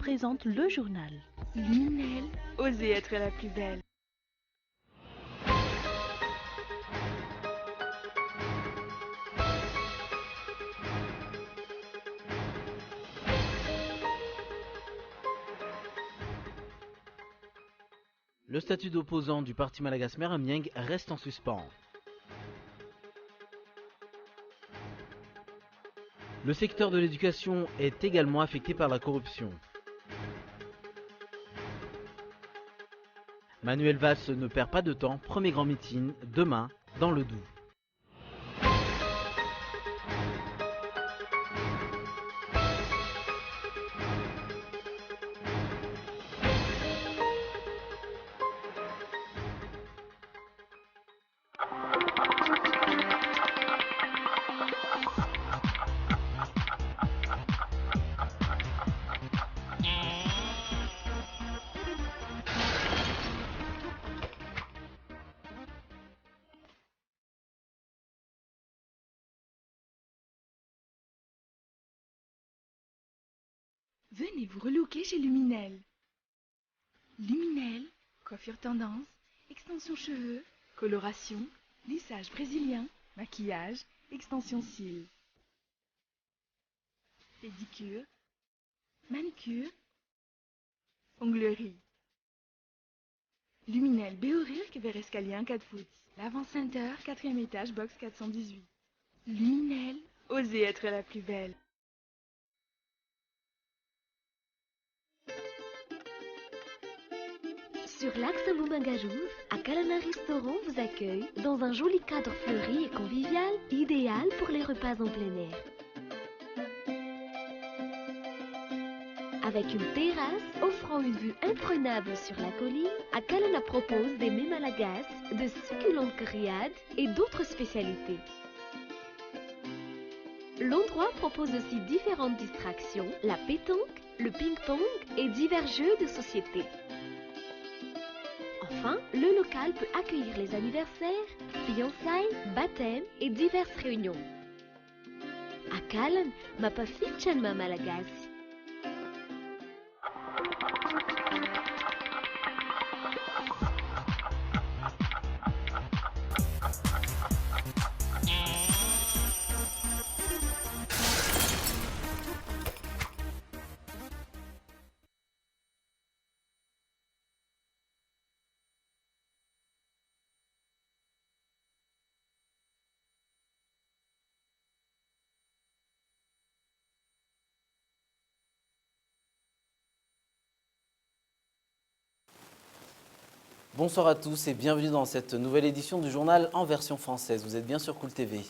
présente le journal. Luminel, osez être la plus belle. Le statut d'opposant du parti Malagas Meramieng reste en suspens. Le secteur de l'éducation est également affecté par la corruption. Manuel Valls ne perd pas de temps, premier grand meeting demain dans le Doubs. Venez vous relooker chez Luminel. Luminel, coiffure tendance, extension cheveux, coloration, lissage brésilien, maquillage, extension cils. Pédicure, manicure, onglerie. Luminel Béorir, vers escalier 1 4 foot. L'avant-center, 4e étage, box 418. Luminel, osez être la plus belle. Sur l'axe Moumangajou, Akalana Restaurant vous accueille dans un joli cadre fleuri et convivial, idéal pour les repas en plein air. Avec une terrasse offrant une vue imprenable sur la colline, Akalana propose des mets malagas, de succulentes grillades et d'autres spécialités. L'endroit propose aussi différentes distractions, la pétanque, le ping-pong et divers jeux de société. Enfin, le local peut accueillir les anniversaires, fiançailles, baptêmes et diverses réunions. Akalan, mapa fichan ma Malagasy. Bonsoir à tous et bienvenue dans cette nouvelle édition du journal en version française. Vous êtes bien sur Cool TV.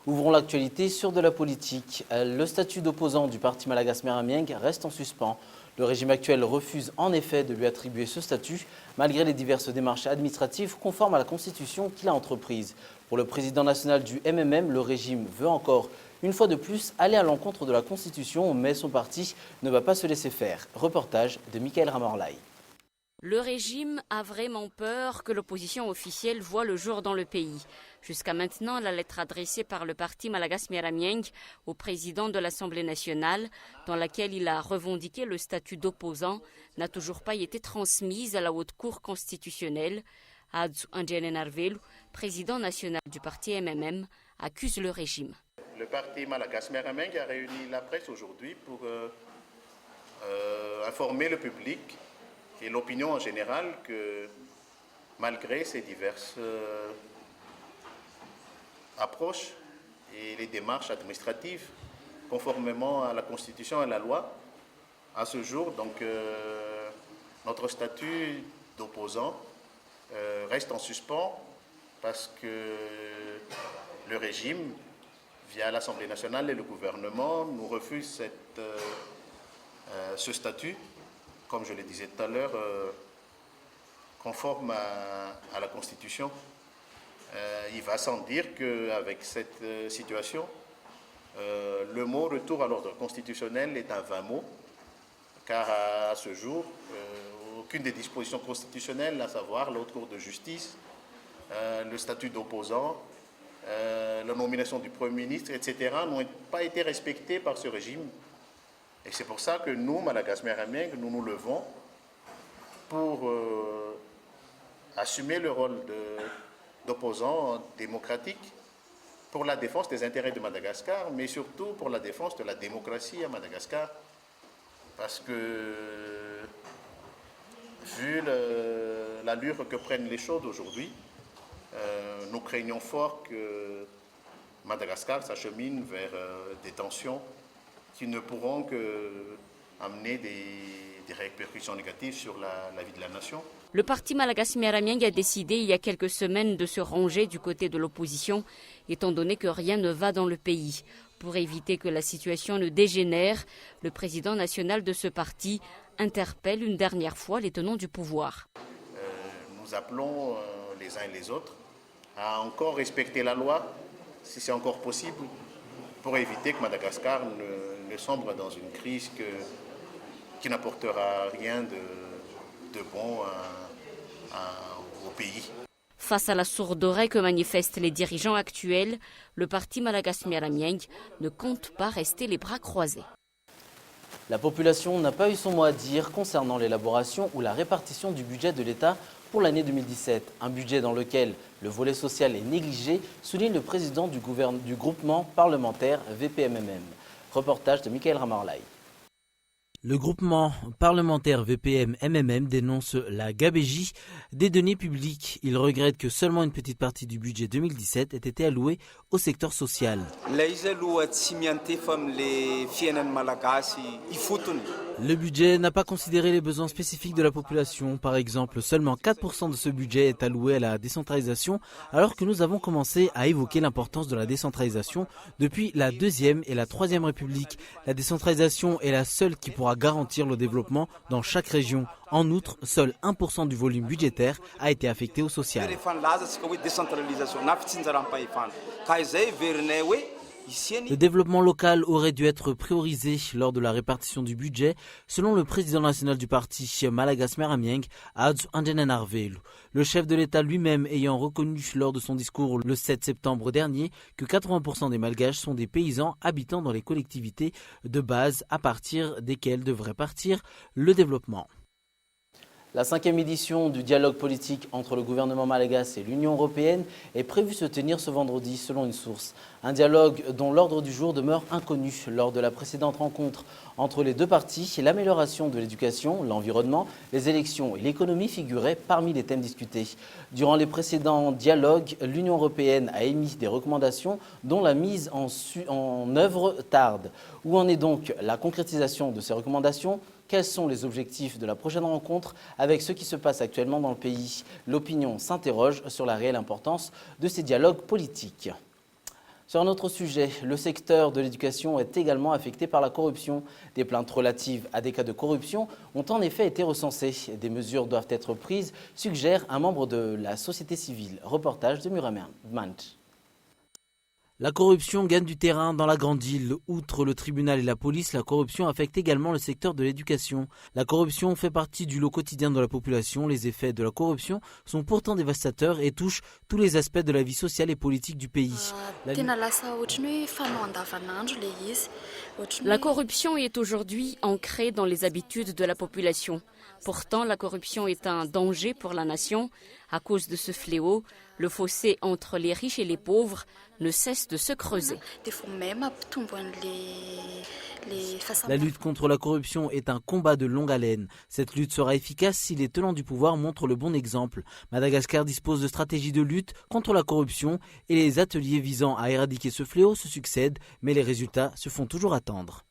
Ouvrons l'actualité sur de la politique. Le statut d'opposant du parti Malagas Meramieng reste en suspens. Le régime actuel refuse en effet de lui attribuer ce statut malgré les diverses démarches administratives conformes à la constitution qu'il a entreprises. Pour le président national du MMM, le régime veut encore une fois de plus aller à l'encontre de la constitution, mais son parti ne va pas se laisser faire. Reportage de Michael Ramorlaï. Le régime a vraiment peur que l'opposition officielle voie le jour dans le pays. Jusqu'à maintenant, la lettre adressée par le parti Malagas Meramieng au président de l'Assemblée nationale, dans laquelle il a revendiqué le statut d'opposant, n'a toujours pas été transmise à la Haute Cour constitutionnelle. Adzu Andjenen Arvelu, président national du parti MMM, accuse le régime. Le parti Malagas Meramieng a réuni la presse aujourd'hui pour informer le public et l'opinion en général que malgré ces diverses approches et les démarches administratives conformément à la Constitution et à la loi, à ce jour, donc, notre statut d'opposant reste en suspens parce que le régime, via l'Assemblée nationale et le gouvernement, nous refuse ce statut, comme je le disais tout à l'heure, conforme à la Constitution. Il va sans dire qu'avec cette situation, le mot retour à l'ordre constitutionnel est un vain mot, car à ce jour, aucune des dispositions constitutionnelles, à savoir la Haute Cour de justice, le statut d'opposant, la nomination du Premier ministre, etc., n'ont pas été respectées par ce régime. Et c'est pour ça que nous, Madagascar-Amiens, nous nous levons pour assumer le rôle d'opposants démocratiques pour la défense des intérêts de Madagascar, mais surtout pour la défense de la démocratie à Madagascar. Parce que, vu l'allure que prennent les choses aujourd'hui, nous craignons fort que Madagascar s'achemine vers des tensions qui ne pourront qu'amener des répercussions négatives sur la vie de la nation. Le parti Malagasy Miaramieng a décidé il y a quelques semaines de se ranger du côté de l'opposition, étant donné que rien ne va dans le pays. Pour éviter que la situation ne dégénère, le président national de ce parti interpelle une dernière fois les tenants du pouvoir. Nous appelons les uns et les autres à encore respecter la loi, si c'est encore possible, pour éviter que Madagascar ne sombre dans une crise qui n'apportera rien de bon au pays. Face à la sourde oreille que manifestent les dirigeants actuels, le parti Malagasy Miaramieng ne compte pas rester les bras croisés. La population n'a pas eu son mot à dire concernant l'élaboration ou la répartition du budget de l'État pour l'année 2017. Un budget dans lequel le volet social est négligé, souligne le président du groupement parlementaire VPMMM. Reportage de Michael Ramarlay. Le groupement parlementaire VPM-MMM dénonce la gabegie des deniers publics. Il regrette que seulement une petite partie du budget 2017 ait été allouée au secteur social. Le budget n'a pas considéré les besoins spécifiques de la population. Par exemple, seulement 4% de ce budget est alloué à la décentralisation, alors que nous avons commencé à évoquer l'importance de la décentralisation depuis la 2e et la 3e République. La décentralisation est la seule qui pourra garantir le développement dans chaque région. En outre, seul 1% du volume budgétaire a été affecté au social. Le développement local aurait dû être priorisé lors de la répartition du budget, selon le président national du parti Malagasy Miaramieng, Adzu Andenenarvelu. Le chef de l'État lui-même ayant reconnu lors de son discours le 7 septembre dernier que 80% des Malgaches sont des paysans habitant dans les collectivités de base à partir desquelles devrait partir le développement. La 5e édition du dialogue politique entre le gouvernement malagasy et l'Union européenne est prévue se tenir ce vendredi, selon une source. Un dialogue dont l'ordre du jour demeure inconnu. Lors de la précédente rencontre entre les deux parties, l'amélioration de l'éducation, l'environnement, les élections et l'économie figuraient parmi les thèmes discutés. Durant les précédents dialogues, l'Union européenne a émis des recommandations dont la mise en œuvre tarde. Où en est donc la concrétisation de ces recommandations ? Quels sont les objectifs de la prochaine rencontre avec ce qui se passe actuellement dans le pays? L'opinion s'interroge sur la réelle importance de ces dialogues politiques. Sur un autre sujet, le secteur de l'éducation est également affecté par la corruption. Des plaintes relatives à des cas de corruption ont en effet été recensées. Des mesures doivent être prises, suggère un membre de la société civile. Reportage de Murat Manch. La corruption gagne du terrain dans la grande île. Outre le tribunal et la police, la corruption affecte également le secteur de l'éducation. La corruption fait partie du lot quotidien de la population. Les effets de la corruption sont pourtant dévastateurs et touchent tous les aspects de la vie sociale et politique du pays. La corruption est aujourd'hui ancrée dans les habitudes de la population. Pourtant, la corruption est un danger pour la nation. À cause de ce fléau, le fossé entre les riches et les pauvres ne cesse de se creuser. La lutte contre la corruption est un combat de longue haleine. Cette lutte sera efficace si les tenants du pouvoir montrent le bon exemple. Madagascar dispose de stratégies de lutte contre la corruption et les ateliers visant à éradiquer ce fléau se succèdent, mais les résultats se font toujours attendre.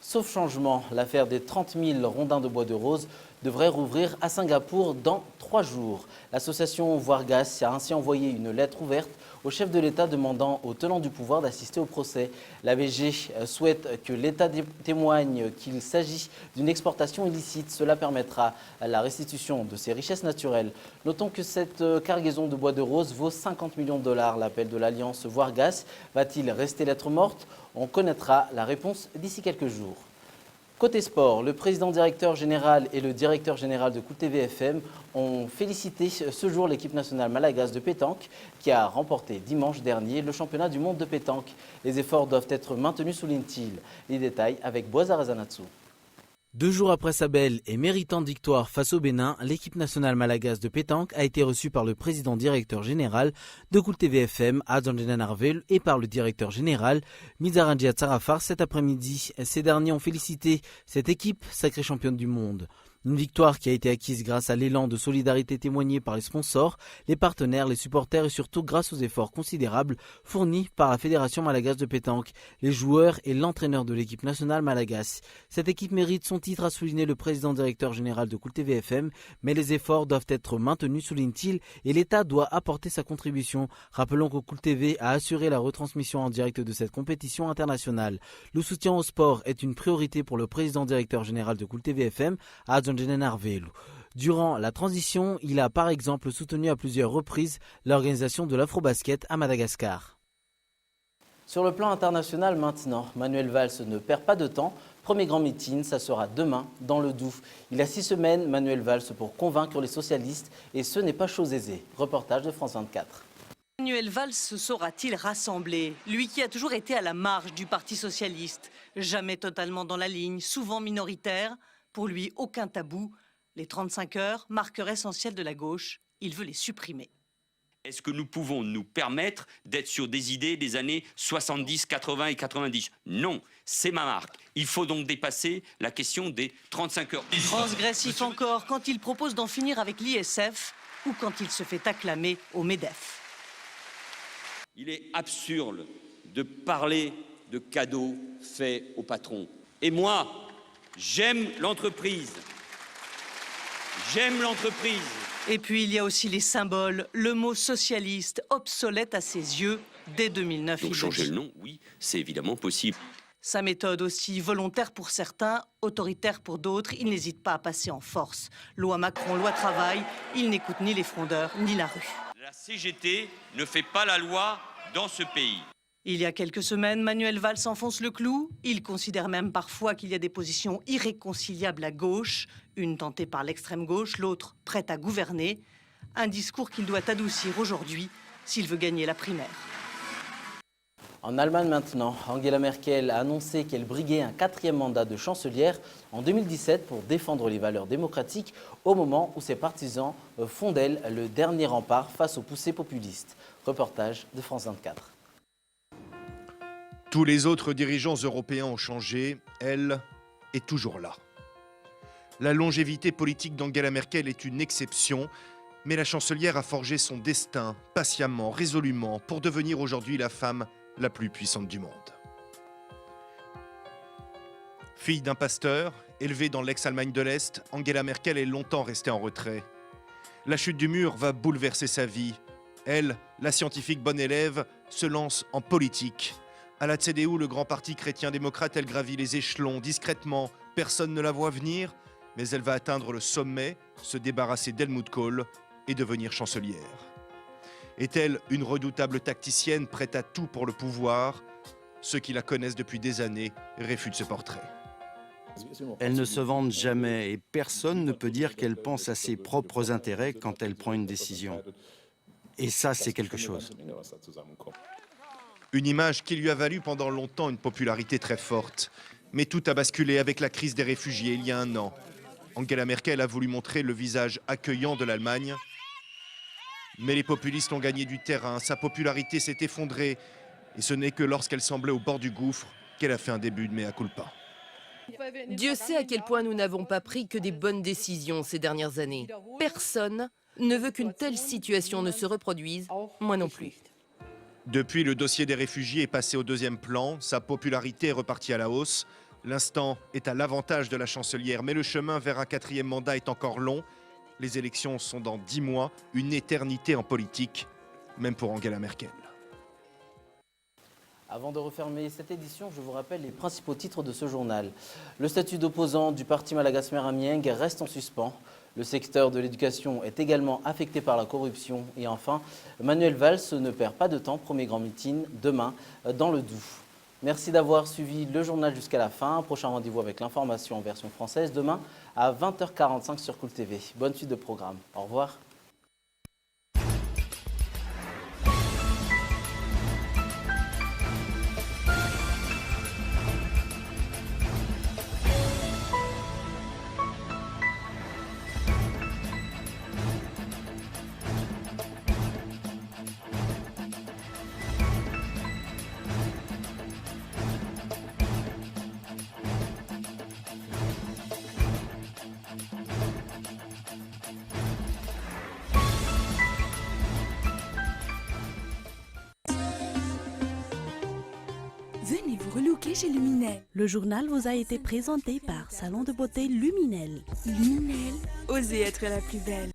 Sauf changement, l'affaire des 30 000 rondins de bois de rose devrait rouvrir à Singapour dans 3 jours. L'association Voirgas a ainsi envoyé une lettre ouverte au chef de l'État demandant aux tenants du pouvoir d'assister au procès. L'AVG souhaite que l'État témoigne qu'il s'agit d'une exportation illicite. Cela permettra la restitution de ses richesses naturelles. Notons que cette cargaison de bois de rose vaut 50 millions de dollars. L'appel de l'Alliance Voirgas va-t-il rester lettre morte? On connaîtra la réponse d'ici quelques jours. Côté sport, le président directeur général et le directeur général de CoolTV FM ont félicité ce jour l'équipe nationale malagache de pétanque qui a remporté dimanche dernier le championnat du monde de pétanque. Les efforts doivent être maintenus sous l'INTIL. Les détails avec Boazar Azanatsu. 2 jours après sa belle et méritante victoire face au Bénin, l'équipe nationale malagache de pétanque a été reçue par le président directeur général de CoolTV FM, Adjanjenan Arvel, et par le directeur général, Mizaranjia Tsarafar, cet après-midi. Ces derniers ont félicité cette équipe, sacrée championne du monde. Une victoire qui a été acquise grâce à l'élan de solidarité témoigné par les sponsors, les partenaires, les supporters et surtout grâce aux efforts considérables fournis par la Fédération malagache de pétanque, les joueurs et l'entraîneur de l'équipe nationale malagache. Cette équipe mérite son titre, a souligné le président directeur général de CoolTV FM, mais les efforts doivent être maintenus sous l'INTIL et l'État doit apporter sa contribution. Rappelons que CoolTV a assuré la retransmission en direct de cette compétition internationale. Le soutien au sport est une priorité pour le président directeur général de CoolTV FM, Durant la transition, il a par exemple soutenu à plusieurs reprises l'organisation de l'Afrobasket à Madagascar. Sur le plan international maintenant, Manuel Valls ne perd pas de temps. Premier grand meeting, ça sera demain dans le Doubs. Il a 6 semaines, Manuel Valls, pour convaincre les socialistes et ce n'est pas chose aisée. Reportage de France 24. Manuel Valls saura-t-il rassembler? Lui qui a toujours été à la marge du Parti socialiste, jamais totalement dans la ligne, souvent minoritaire. Pour lui, aucun tabou. Les 35 heures, marqueur essentiel de la gauche, il veut les supprimer. Est-ce que nous pouvons nous permettre d'être sur des idées des années 70, 80 et 90? Non, c'est ma marque. Il faut donc dépasser la question des 35 heures. Transgressif encore quand il propose d'en finir avec l'ISF ou quand il se fait acclamer au MEDEF. Il est absurde de parler de cadeaux faits aux patrons. Et moi, j'aime l'entreprise. J'aime l'entreprise. Et puis il y a aussi les symboles. Le mot socialiste, obsolète à ses yeux, dès 2009. Donc changer le nom, oui, c'est évidemment possible. Sa méthode aussi, volontaire pour certains, autoritaire pour d'autres, il n'hésite pas à passer en force. Loi Macron, loi travail, il n'écoute ni les frondeurs, ni la rue. La CGT ne fait pas la loi dans ce pays. Il y a quelques semaines, Manuel Valls enfonce le clou. Il considère même parfois qu'il y a des positions irréconciliables à gauche, une tentée par l'extrême gauche, l'autre prête à gouverner. Un discours qu'il doit adoucir aujourd'hui s'il veut gagner la primaire. En Allemagne maintenant, Angela Merkel a annoncé qu'elle briguait un 4e mandat de chancelière en 2017 pour défendre les valeurs démocratiques au moment où ses partisans font d'elle le dernier rempart face aux poussées populistes. Reportage de France 24. Tous les autres dirigeants européens ont changé, elle est toujours là. La longévité politique d'Angela Merkel est une exception, mais la chancelière a forgé son destin patiemment, résolument, pour devenir aujourd'hui la femme la plus puissante du monde. Fille d'un pasteur, élevée dans l'ex-Allemagne de l'Est, Angela Merkel est longtemps restée en retrait. La chute du mur va bouleverser sa vie. Elle, la scientifique bonne élève, se lance en politique. À la CDU, le grand parti chrétien-démocrate, elle gravit les échelons discrètement. Personne ne la voit venir, mais elle va atteindre le sommet, se débarrasser d'Helmut Kohl et devenir chancelière. Est-elle une redoutable tacticienne prête à tout pour le pouvoir? Ceux qui la connaissent depuis des années réfutent ce portrait. Elle ne se vante jamais et personne ne peut dire qu'elle pense à ses propres intérêts quand elle prend une décision. Et ça, c'est quelque chose. Une image qui lui a valu pendant longtemps une popularité très forte. Mais tout a basculé avec la crise des réfugiés il y a un an. Angela Merkel a voulu montrer le visage accueillant de l'Allemagne. Mais les populistes ont gagné du terrain, sa popularité s'est effondrée. Et ce n'est que lorsqu'elle semblait au bord du gouffre qu'elle a fait un début de mea culpa. Dieu sait à quel point nous n'avons pas pris que des bonnes décisions ces dernières années. Personne ne veut qu'une telle situation ne se reproduise, moi non plus. Depuis, le dossier des réfugiés est passé au deuxième plan. Sa popularité est repartie à la hausse. L'instant est à l'avantage de la chancelière, mais le chemin vers un 4e mandat est encore long. Les élections sont dans 10 mois, une éternité en politique, même pour Angela Merkel. Avant de refermer cette édition, je vous rappelle les principaux titres de ce journal. Le statut d'opposant du parti Malagas Meramieng reste en suspens. Le secteur de l'éducation est également affecté par la corruption. Et enfin, Manuel Valls ne perd pas de temps. Premier grand meeting demain dans le Doubs. Merci d'avoir suivi le journal jusqu'à la fin. Prochain rendez-vous avec l'information en version française demain à 20h45 sur Cool TV. Bonne suite de programme. Au revoir. Venez vous relooker chez Luminel. Le journal vous a été présenté par Salon de beauté Luminel. Luminel, osez être la plus belle.